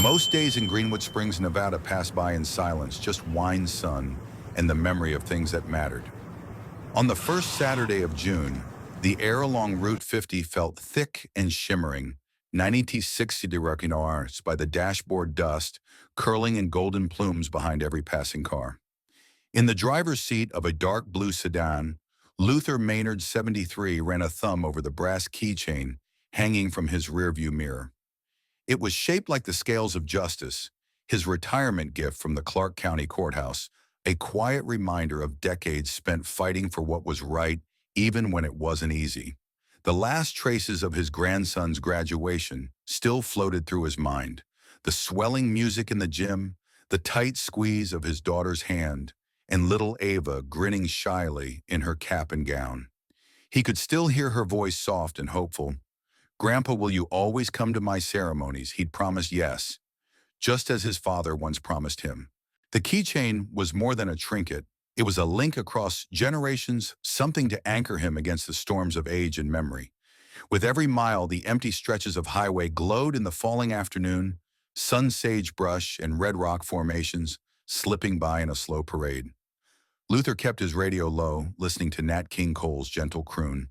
Most days in Greenwood Springs, Nevada passed by in silence, just wine, sun, and the memory of things that mattered. On the first Saturday of June, the air along Route 50 felt thick and shimmering, 90 degrees by the dashboard dust curling in golden plumes behind every passing car. In the driver's seat of a dark blue sedan, Luther Maynard 73 ran a thumb over the brass keychain hanging from his rearview mirror. It was shaped like the scales of justice, his retirement gift from the Clark County Courthouse, a quiet reminder of decades spent fighting for what was right, even when it wasn't easy. The last traces of his grandson's graduation still floated through his mind. The swelling music in the gym, the tight squeeze of his daughter's hand, and little Ava grinning shyly in her cap and gown. He could still hear her voice, soft and hopeful. "Grandpa, will you always come to my ceremonies?" He'd promised yes, just as his father once promised him. The keychain was more than a trinket. It was a link across generations, something to anchor him against the storms of age and memory. With every mile, the empty stretches of highway glowed in the falling afternoon, sun sagebrush and red rock formations slipping by in a slow parade. Luther kept his radio low, listening to Nat King Cole's gentle croon.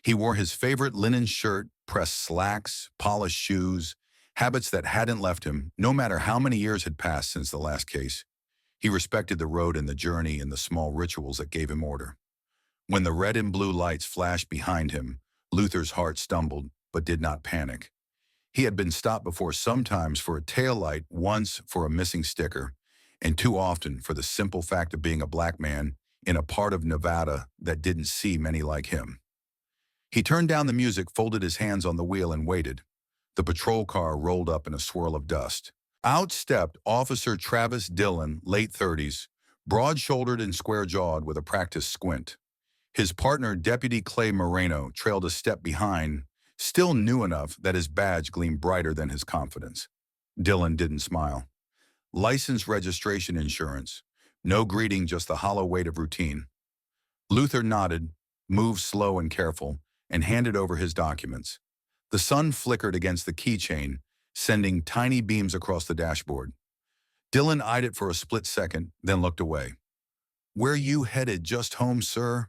He wore his favorite linen shirt, pressed slacks, polished shoes, habits that hadn't left him, no matter how many years had passed since the last case. He respected the road and the journey and the small rituals that gave him order. When the red and blue lights flashed behind him, Luther's heart stumbled, but did not panic. He had been stopped before, sometimes for a taillight, once for a missing sticker, and too often for the simple fact of being a black man in a part of Nevada that didn't see many like him. He turned down the music, folded his hands on the wheel, and waited. The patrol car rolled up in a swirl of dust. Out stepped Officer Travis Dillon, late 30s, broad-shouldered and square-jawed with a practiced squint. His partner, Deputy Clay Moreno, trailed a step behind, still new enough that his badge gleamed brighter than his confidence. Dillon didn't smile. License, registration, insurance. No greeting, just the hollow weight of routine. Luther nodded, moved slow and careful, and handed over his documents. The sun flickered against the keychain, sending tiny beams across the dashboard. Dillon eyed it for a split second, then looked away. "Where you headed? Just home, sir?"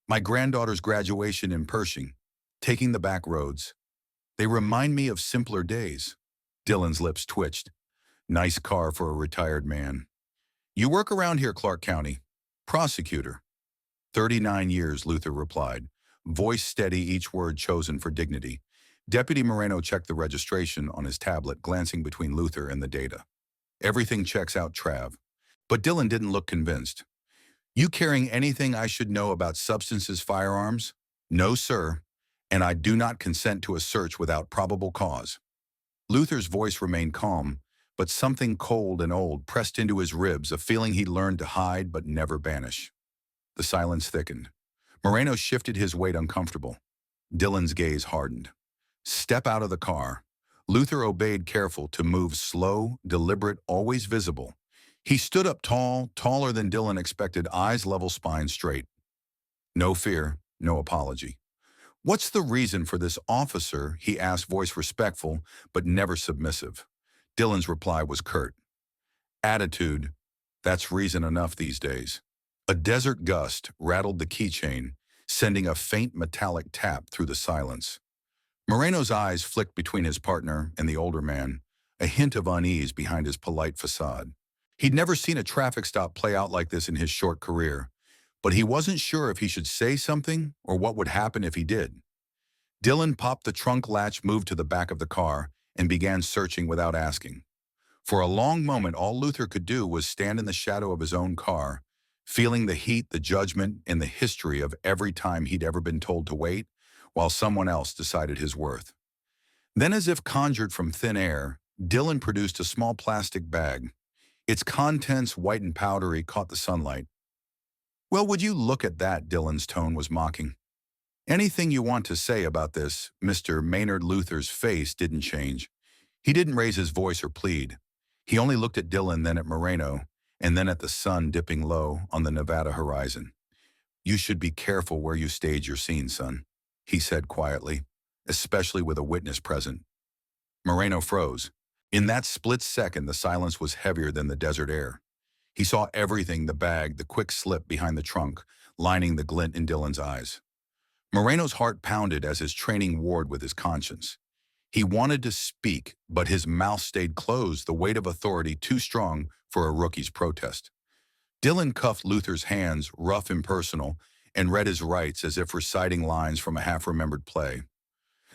"My granddaughter's graduation in Pershing, taking the back roads. They remind me of simpler days." Dillon's lips twitched. "Nice car for a retired man." "You work around here, Clark County?" "Prosecutor." 39 years, Luther replied, voice steady, each word chosen for dignity. Deputy Moreno checked the registration on his tablet, glancing between Luther and the data. "Everything checks out, Trav." But Dillon didn't look convinced. "You carrying anything I should know about substances, firearms?" "No, sir, and I do not consent to a search without probable cause." Luther's voice remained calm, but something cold and old pressed into his ribs, a feeling he'd learned to hide but never banish. The silence thickened. Moreno shifted his weight, uncomfortable. Dillon's gaze hardened. "Step out of the car." Luther obeyed, careful to move slow, deliberate, always visible. He stood up tall, taller than Dillon expected, eyes level, spine straight. No fear, no apology. "What's the reason for this, officer?" he asked, voice respectful, but never submissive. Dillon's reply was curt. "Attitude. That's reason enough these days." A desert gust rattled the keychain, sending a faint metallic tap through the silence. Moreno's eyes flicked between his partner and the older man, a hint of unease behind his polite facade. He'd never seen a traffic stop play out like this in his short career, but he wasn't sure if he should say something or what would happen if he did. Dillon popped the trunk latch, moved to the back of the car, and began searching without asking. For a long moment, all Luther could do was stand in the shadow of his own car, feeling the heat, the judgment, and the history of every time he'd ever been told to wait, while someone else decided his worth. Then, as if conjured from thin air, Dillon produced a small plastic bag. Its contents, white and powdery, caught the sunlight. "Well, would you look at that?" Dillon's tone was mocking. "Anything you want to say about this, Mr. Maynard?" Luther's face didn't change. He didn't raise his voice or plead. He only looked at Dillon, then at Moreno, and then at the sun dipping low on the Nevada horizon. "You should be careful where you stage your scene, son," he said quietly, "especially with a witness present." Moreno froze. In that split second, the silence was heavier than the desert air. He saw everything, the bag, the quick slip behind the trunk, lining the glint in Dylan's eyes. Moreno's heart pounded as his training warred with his conscience. He wanted to speak, but his mouth stayed closed, the weight of authority too strong for a rookie's protest. Dylan cuffed Luther's hands, rough and personal, and read his rights as if reciting lines from a half-remembered play.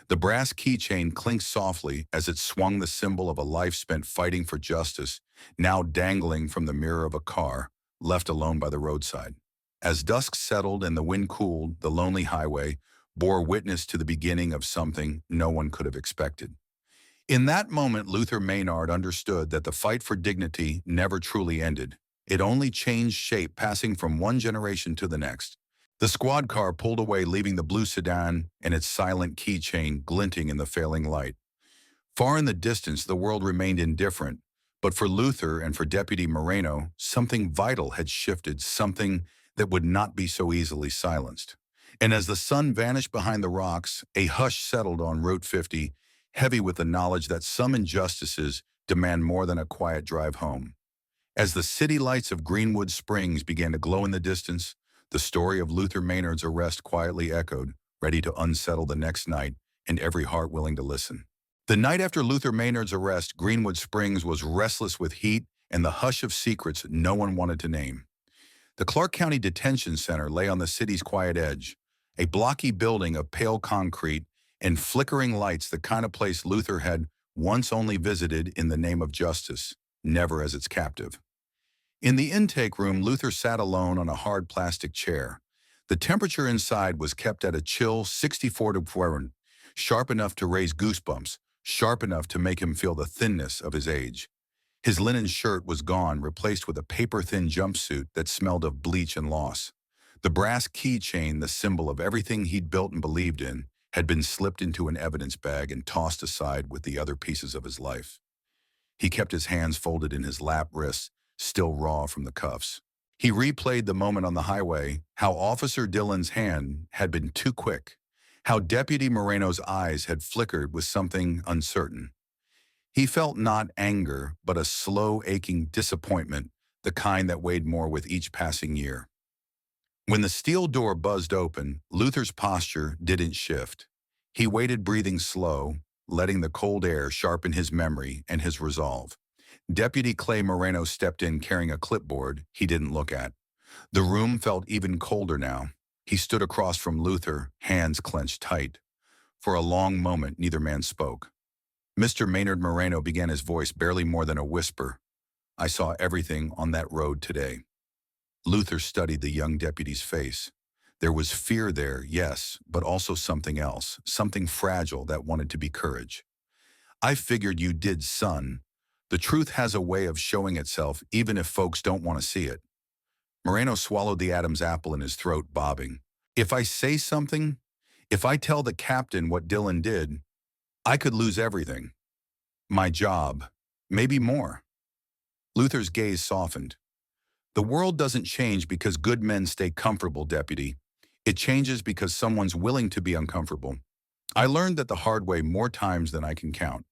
The brass keychain clinked softly as it swung the symbol of a life spent fighting for justice, now dangling from the mirror of a car, left alone by the roadside. As dusk settled and the wind cooled, the lonely highway bore witness to the beginning of something no one could have expected. In that moment, Luther Maynard understood that the fight for dignity never truly ended. It only changed shape, passing from one generation to the next. The squad car pulled away, leaving the blue sedan and its silent keychain glinting in the failing light. Far in the distance, the world remained indifferent, but for Luther and for Deputy Moreno, something vital had shifted, something that would not be so easily silenced. And as the sun vanished behind the rocks, a hush settled on Route 50, heavy with the knowledge that some injustices demand more than a quiet drive home. As the city lights of Greenwood Springs began to glow in the distance, the story of Luther Maynard's arrest quietly echoed, ready to unsettle the next night, and every heart willing to listen. The night after Luther Maynard's arrest, Greenwood Springs was restless with heat and the hush of secrets no one wanted to name. The Clark County Detention Center lay on the city's quiet edge, a blocky building of pale concrete and flickering lights, the kind of place Luther had once only visited in the name of justice, never as its captive. In the intake room, Luther sat alone on a hard plastic chair. The temperature inside was kept at a chill 64 degrees Fahrenheit, sharp enough to raise goosebumps, sharp enough to make him feel the thinness of his age. His linen shirt was gone, replaced with a paper-thin jumpsuit that smelled of bleach and loss. The brass keychain, the symbol of everything he'd built and believed in, had been slipped into an evidence bag and tossed aside with the other pieces of his life. He kept his hands folded in his lap wrists, still raw from the cuffs. He replayed the moment on the highway, how Officer Dillon's hand had been too quick, how Deputy Moreno's eyes had flickered with something uncertain. He felt not anger, but a slow, aching disappointment, the kind that weighed more with each passing year. When the steel door buzzed open, Luther's posture didn't shift. He waited, breathing slow, letting the cold air sharpen his memory and his resolve. Deputy Clay Moreno stepped in carrying a clipboard he didn't look at. The room felt even colder now. He stood across from Luther, hands clenched tight. For a long moment, neither man spoke. Mr. Maynard Moreno began, his voice barely more than a whisper. "I saw everything on that road today." Luther studied the young deputy's face. There was fear there, yes, but also something else, something fragile that wanted to be courage. "I figured you did, son. The truth has a way of showing itself even if folks don't want to see it." Moreno swallowed the Adam's apple in his throat, bobbing. "If I say something, if I tell the captain what Dillon did, I could lose everything. My job, maybe more." Luther's gaze softened. "The world doesn't change because good men stay comfortable, Deputy. It changes because someone's willing to be uncomfortable. I learned that the hard way more times than I can count."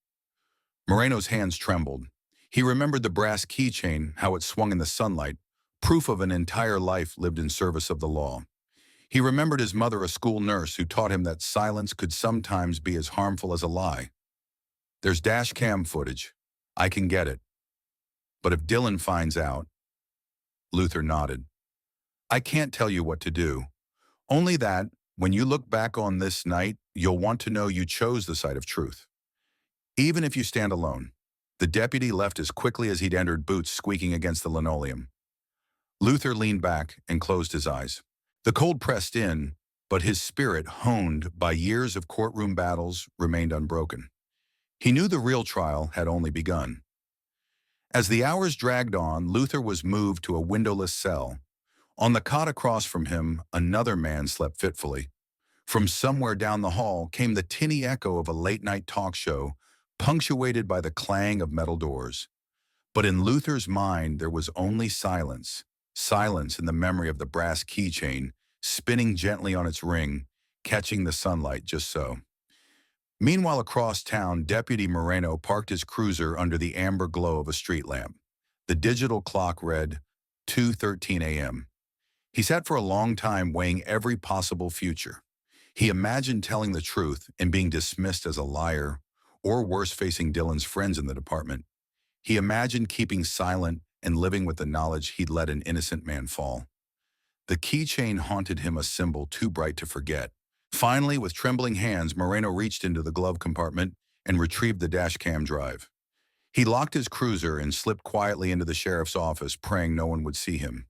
Moreno's hands trembled. He remembered the brass keychain, how it swung in the sunlight, proof of an entire life lived in service of the law. He remembered his mother, a school nurse, who taught him that silence could sometimes be as harmful as a lie. "There's dash cam footage. I can get it. But if Dillon finds out..." Luther nodded. "I can't tell you what to do. Only that, when you look back on this night, you'll want to know you chose the side of truth. Even if you stand alone." The deputy left as quickly as he'd entered, boots squeaking against the linoleum. Luther leaned back and closed his eyes. The cold pressed in, but his spirit, honed by years of courtroom battles, remained unbroken. He knew the real trial had only begun. As the hours dragged on, Luther was moved to a windowless cell. On the cot across from him, another man slept fitfully. From somewhere down the hall came the tinny echo of a late-night talk show, punctuated by the clang of metal doors. But in Luther's mind, there was only silence. Silence in the memory of the brass keychain, spinning gently on its ring, catching the sunlight just so. Meanwhile, across town, Deputy Moreno parked his cruiser under the amber glow of a street lamp. The digital clock read 2:13 a.m. He sat for a long time weighing every possible future. He imagined telling the truth and being dismissed as a liar, or worse, facing Dylan's friends in the department. He imagined keeping silent and living with the knowledge he'd let an innocent man fall. The keychain haunted him, a symbol too bright to forget. Finally, with trembling hands, Moreno reached into the glove compartment and retrieved the dashcam drive. He locked his cruiser and slipped quietly into the sheriff's office, praying no one would see him.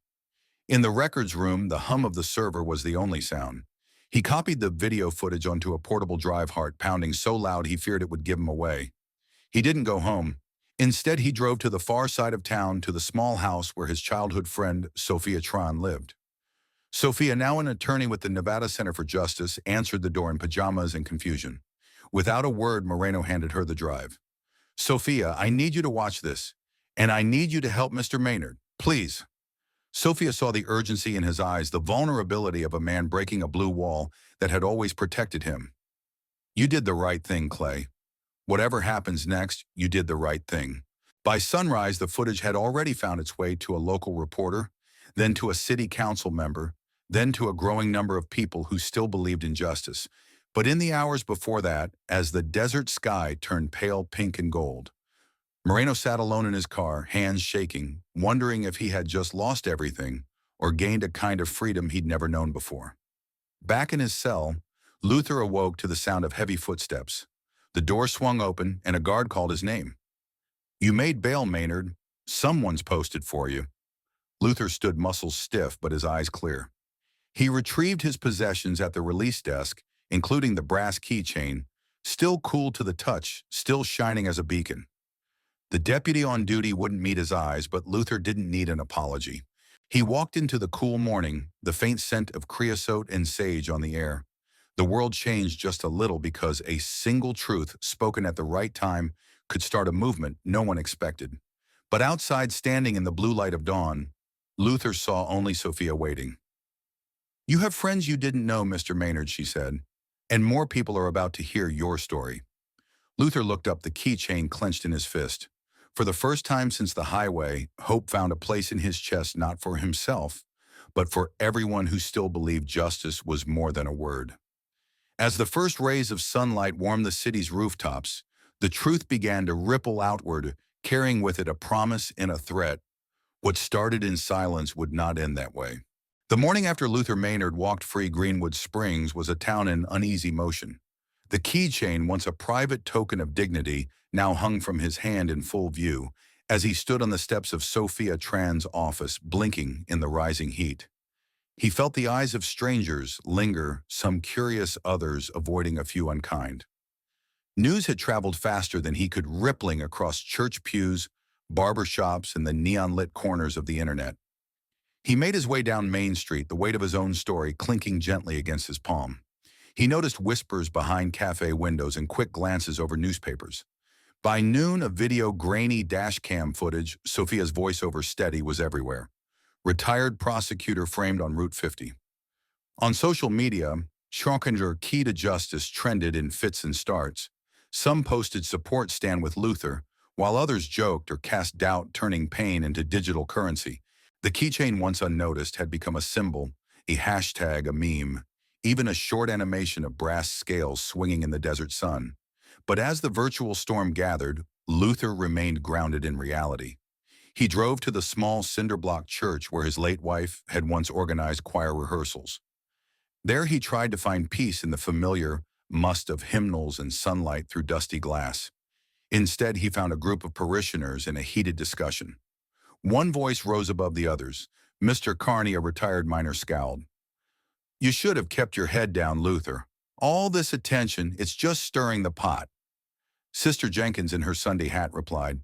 In the records room, the hum of the server was the only sound. He copied the video footage onto a portable drive, heart pounding so loud he feared it would give him away. He didn't go home. Instead, he drove to the far side of town, to the small house where his childhood friend, Sophia Tron, lived. Sophia, now an attorney with the Nevada Center for Justice, answered the door in pajamas and confusion. Without a word, Moreno handed her the drive. "Sophia, I need you to watch this, and I need you to help Mr. Maynard. Please." Sophia saw the urgency in his eyes, the vulnerability of a man breaking a blue wall that had always protected him. "You did the right thing, Clay. Whatever happens next, you did the right thing." By sunrise, the footage had already found its way to a local reporter, then to a city council member, then to a growing number of people who still believed in justice. But in the hours before that, as the desert sky turned pale pink and gold, Moreno sat alone in his car, hands shaking, wondering if he had just lost everything or gained a kind of freedom he'd never known before. Back in his cell, Luther awoke to the sound of heavy footsteps. The door swung open and a guard called his name. "You made bail, Maynard. Someone's posted for you." Luther stood, muscles stiff but his eyes clear. He retrieved his possessions at the release desk, including the brass keychain, still cool to the touch, still shining as a beacon. The deputy on duty wouldn't meet his eyes, but Luther didn't need an apology. He walked into the cool morning, the faint scent of creosote and sage on the air. The world changed just a little because a single truth spoken at the right time could start a movement no one expected. But outside, standing in the blue light of dawn, Luther saw only Sophia waiting. "You have friends you didn't know, Mr. Maynard," she said, "and more people are about to hear your story." Luther looked up, the keychain clenched in his fist. For the first time since the highway, hope found a place in his chest, not for himself, but for everyone who still believed justice was more than a word. As the first rays of sunlight warmed the city's rooftops, the truth began to ripple outward, carrying with it a promise and a threat. What started in silence would not end that way. The morning after Luther Maynard walked free, Greenwood Springs was a town in uneasy motion. The keychain, once a private token of dignity, now hung from his hand in full view as he stood on the steps of Sophia Tran's office, blinking in the rising heat. He felt the eyes of strangers linger, some curious, others avoiding, a few unkind. News had traveled faster than he could, rippling across church pews, barber shops, and the neon-lit corners of the internet. He made his way down Main Street, the weight of his own story clinking gently against his palm. He noticed whispers behind cafe windows and quick glances over newspapers. By noon, a video, grainy dash cam footage, Sophia's voiceover steady, was everywhere. "Retired prosecutor framed on Route 50." On social media, Schockinger key to justice trended in fits and starts. Some posted support stand with Luther, while others joked or cast doubt, turning pain into digital currency. The keychain, once unnoticed, had become a symbol, a hashtag, a meme, even a short animation of brass scales swinging in the desert sun. But as the virtual storm gathered, Luther remained grounded in reality. He drove to the small cinder-block church where his late wife had once organized choir rehearsals. There he tried to find peace in the familiar must of hymnals and sunlight through dusty glass. Instead, he found a group of parishioners in a heated discussion. One voice rose above the others. Mr. Carney, a retired miner, scowled. "You should have kept your head down, Luther. All this attention, it's just stirring the pot." Sister Jenkins, in her Sunday hat, replied,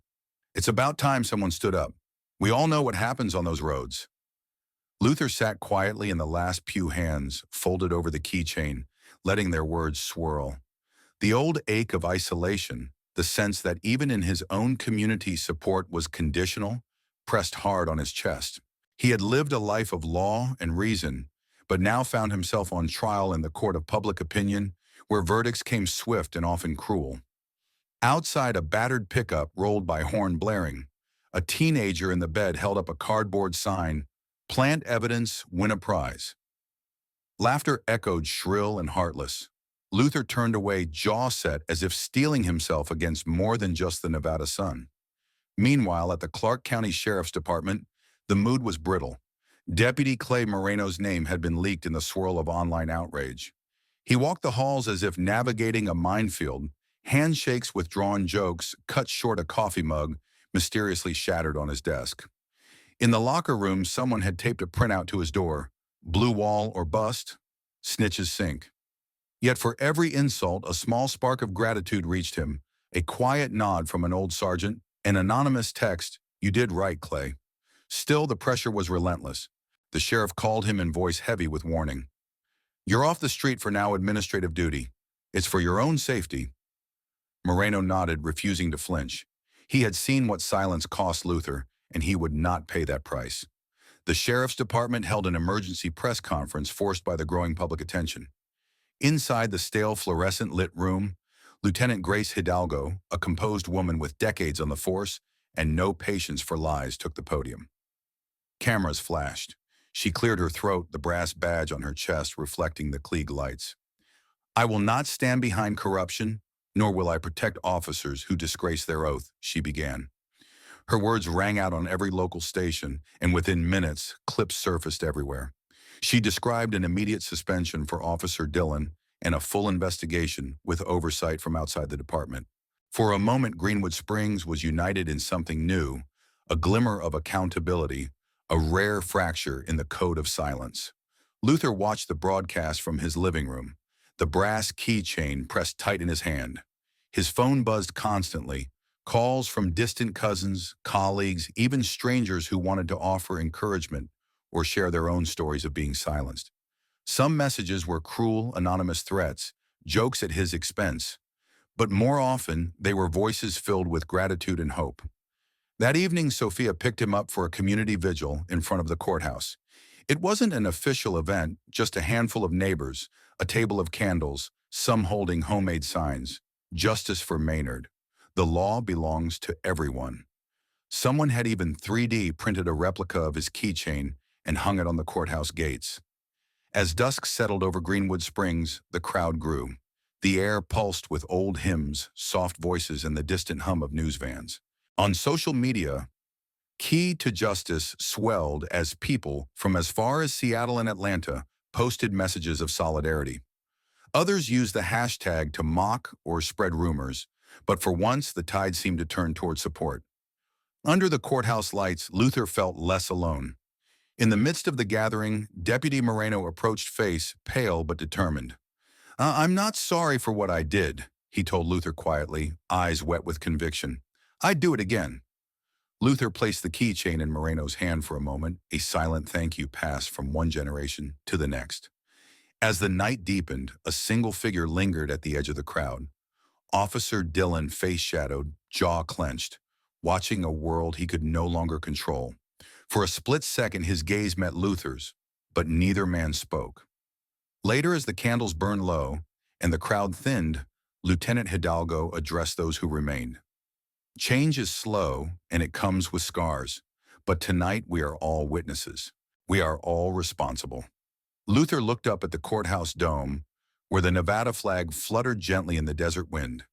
"It's about time someone stood up. We all know what happens on those roads." Luther sat quietly in the last pew, hands folded over the keychain, letting their words swirl. The old ache of isolation, the sense that even in his own community support was conditional, pressed hard on his chest. He had lived a life of law and reason, but now found himself on trial in the court of public opinion, where verdicts came swift and often cruel. Outside, a battered pickup rolled by horn blaring. A teenager in the bed held up a cardboard sign, "Plant evidence, win a prize." Laughter echoed shrill and heartless. Luther turned away, jaw set, as if steeling himself against more than just the Nevada sun. Meanwhile, at the Clark County Sheriff's Department, the mood was brittle. Deputy Clay Moreno's name had been leaked in the swirl of online outrage. He walked the halls as if navigating a minefield, handshakes, withdrawn jokes, cut short a coffee mug, mysteriously shattered on his desk. In the locker room, someone had taped a printout to his door. "Blue wall or bust, snitches sink." Yet for every insult, a small spark of gratitude reached him, a quiet nod from an old sergeant, an anonymous text, "You did right, Clay." Still, the pressure was relentless. The sheriff called him in voice heavy with warning. "You're off the street for now, administrative duty. It's for your own safety." Moreno nodded, refusing to flinch. He had seen what silence cost Luther, and he would not pay that price. The sheriff's department held an emergency press conference forced by the growing public attention. Inside the stale, fluorescent-lit room, Lieutenant Grace Hidalgo, a composed woman with decades on the force and no patience for lies, took the podium. Cameras flashed. She cleared her throat, the brass badge on her chest reflecting the Klieg lights. "I will not stand behind corruption, nor will I protect officers who disgrace their oath," she began. Her words rang out on every local station, and within minutes, clips surfaced everywhere. She described an immediate suspension for Officer Dillon and a full investigation with oversight from outside the department. For a moment, Greenwood Springs was united in something new, a glimmer of accountability, a rare fracture in the code of silence. Luther watched the broadcast from his living room, the brass keychain pressed tight in his hand. His phone buzzed constantly, calls from distant cousins, colleagues, even strangers who wanted to offer encouragement or share their own stories of being silenced. Some messages were cruel, anonymous threats, jokes at his expense, but more often they were voices filled with gratitude and hope. That evening, Sophia picked him up for a community vigil in front of the courthouse. It wasn't an official event, just a handful of neighbors, a table of candles, some holding homemade signs. "Justice for Maynard. The law belongs to everyone." Someone had even 3D printed a replica of his keychain and hung it on the courthouse gates. As dusk settled over Greenwood Springs, the crowd grew. The air pulsed with old hymns, soft voices, and the distant hum of news vans. On social media, "Key to Justice" swelled as people from as far as Seattle and Atlanta posted messages of solidarity. Others used the hashtag to mock or spread rumors, but for once the tide seemed to turn toward support. Under the courthouse lights, Luther felt less alone. In the midst of the gathering, Deputy Moreno approached, face pale but determined. "I'm not sorry for what I did," he told Luther quietly, eyes wet with conviction. "I'd do it again." Luther placed the keychain in Moreno's hand for a moment, a silent thank you passed from one generation to the next. As the night deepened, a single figure lingered at the edge of the crowd. Officer Dillon, face shadowed, jaw clenched, watching a world he could no longer control. For a split second, his gaze met Luther's, but neither man spoke. Later, as the candles burned low and the crowd thinned, Lieutenant Hidalgo addressed those who remained. "Change is slow, and it comes with scars, but tonight we are all witnesses. We are all responsible." Luther looked up at the courthouse dome, where the Nevada flag fluttered gently in the desert wind.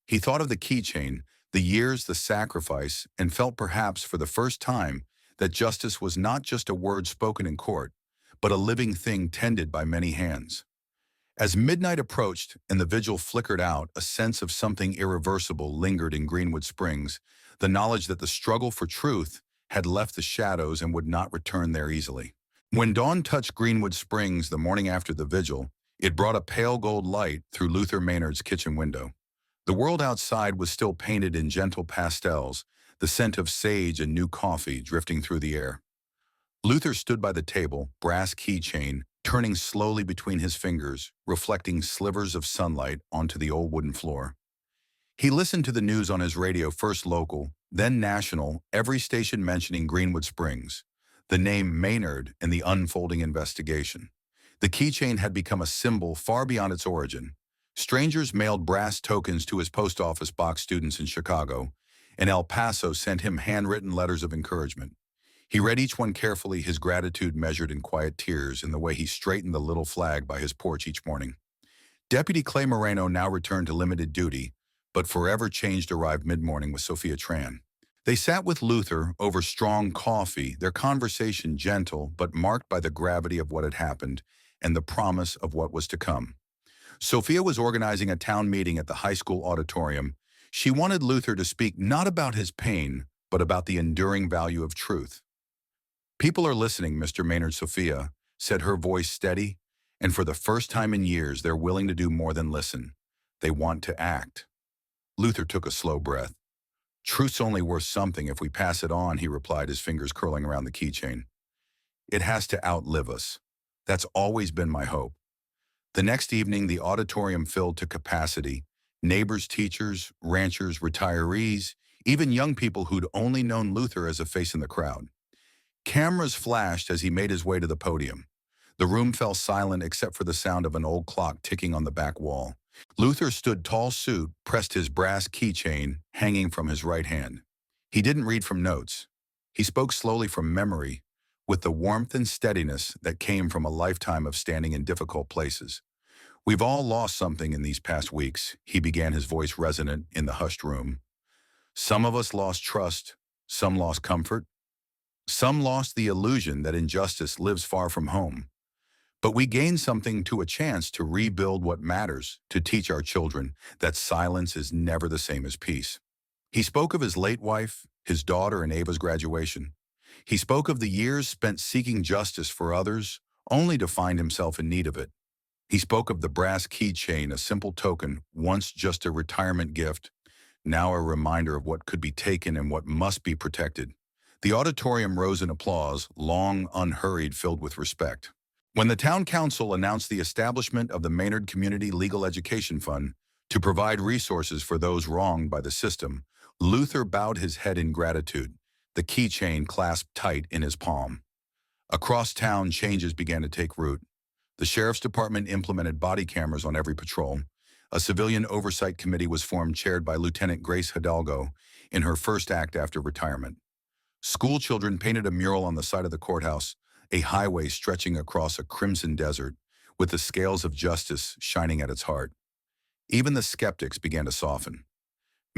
He thought of the keychain, the years, the sacrifice, and felt perhaps for the first time that justice was not just a word spoken in court, but a living thing tended by many hands. As midnight approached and the vigil flickered out, a sense of something irreversible lingered in Greenwood Springs, the knowledge that the struggle for truth had left the shadows and would not return there easily. When dawn touched Greenwood Springs the morning after the vigil, it brought a pale gold light through Luther Maynard's kitchen window. The world outside was still painted in gentle pastels, the scent of sage and new coffee drifting through the air. Luther stood by the table, brass keychain, turning slowly between his fingers, reflecting slivers of sunlight onto the old wooden floor. He listened to the news on his radio, first local, then national, every station mentioning Greenwood Springs, the name Maynard, and the unfolding investigation. The keychain had become a symbol far beyond its origin. Strangers mailed brass tokens to his post office box. Students in Chicago and El Paso sent him handwritten letters of encouragement. He read each one carefully, his gratitude measured in quiet tears in the way he straightened the little flag by his porch each morning. Deputy Clay Moreno now returned to limited duty, but forever changed arrived mid-morning with Sophia Tran. They sat with Luther over strong coffee, their conversation gentle but marked by the gravity of what had happened and the promise of what was to come. Sophia was organizing a town meeting at the high school auditorium. She wanted Luther to speak not about his pain, but about the enduring value of truth. "People are listening, Mr. Maynard," Sophia said, her voice steady, "and for the first time in years, they're willing to do more than listen. They want to act." Luther took a slow breath. "Truth's only worth something if we pass it on," he replied, his fingers curling around the keychain. "It has to outlive us. That's always been my hope." The next evening, the auditorium filled to capacity. Neighbors, teachers, ranchers, retirees, even young people who'd only known Luther as a face in the crowd. Cameras flashed as he made his way to the podium. The room fell silent except for the sound of an old clock ticking on the back wall. Luther stood tall, suit, pressed his brass keychain hanging from his right hand. He didn't read from notes. He spoke slowly from memory, with the warmth and steadiness that came from a lifetime of standing in difficult places. "We've all lost something in these past weeks," he began, his voice resonant in the hushed room. "Some of us lost trust, some lost comfort, some lost the illusion that injustice lives far from home. But we gained something, to a chance to rebuild what matters, to teach our children that silence is never the same as peace." He spoke of his late wife, his daughter, and Ava's graduation. He spoke of the years spent seeking justice for others, only to find himself in need of it. He spoke of the brass keychain, a simple token, once just a retirement gift, now a reminder of what could be taken and what must be protected. The auditorium rose in applause, long, unhurried, filled with respect. When the town council announced the establishment of the Maynard Community Legal Education Fund to provide resources for those wronged by the system, Luther bowed his head in gratitude, the keychain clasped tight in his palm. Across town, changes began to take root. The sheriff's department implemented body cameras on every patrol. A civilian oversight committee was formed, chaired by Lieutenant Grace Hidalgo in her first act after retirement. School children painted a mural on the side of the courthouse, a highway stretching across a crimson desert, with the scales of justice shining at its heart. Even the skeptics began to soften.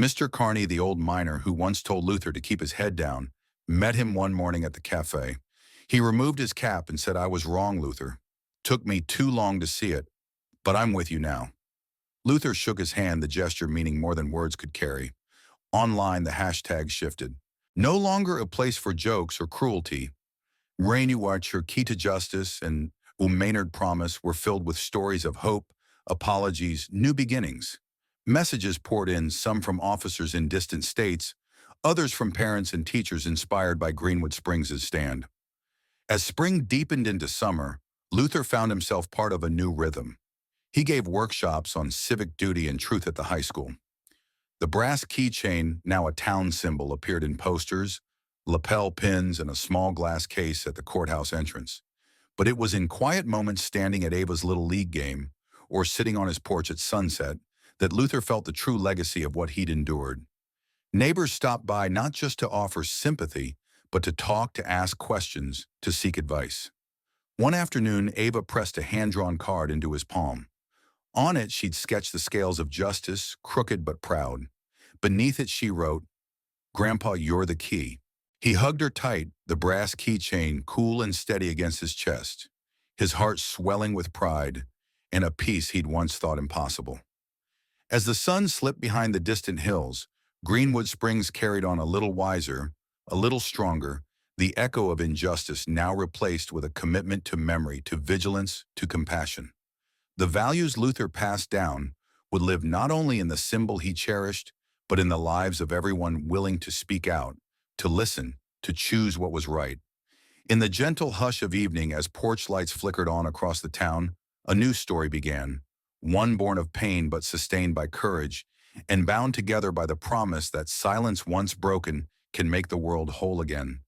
Mr. Carney, the old miner who once told Luther to keep his head down, met him one morning at the cafe. He removed his cap and said, "I was wrong, Luther. Took me too long to see it, but I'm with you now." Luther shook his hand, the gesture meaning more than words could carry. Online, the hashtag shifted. No longer a place for jokes or cruelty. Rainwatcher, Key to Justice, and Maynard Promise were filled with stories of hope, apologies, new beginnings. Messages poured in, some from officers in distant states, others from parents and teachers inspired by Greenwood Springs' stand. As spring deepened into summer, Luther found himself part of a new rhythm. He gave workshops on civic duty and truth at the high school. The brass keychain, now a town symbol, appeared in posters, lapel pins, and a small glass case at the courthouse entrance. But it was in quiet moments, standing at Ava's Little League game or sitting on his porch at sunset, that Luther felt the true legacy of what he'd endured. Neighbors stopped by not just to offer sympathy, but to talk, to ask questions, to seek advice. One afternoon, Ava pressed a hand-drawn card into his palm. On it, she'd sketched the scales of justice, crooked but proud. Beneath it, she wrote, "Grandpa, you're the key." He hugged her tight, the brass keychain cool and steady against his chest, his heart swelling with pride and a peace he'd once thought impossible. As the sun slipped behind the distant hills, Greenwood Springs carried on, a little wiser, a little stronger, the echo of injustice now replaced with a commitment to memory, to vigilance, to compassion. The values Luther passed down would live not only in the symbol he cherished, but in the lives of everyone willing to speak out, to listen, to choose what was right. In the gentle hush of evening, as porch lights flickered on across the town, a new story began, one born of pain but sustained by courage, and bound together by the promise that silence once broken can make the world whole again.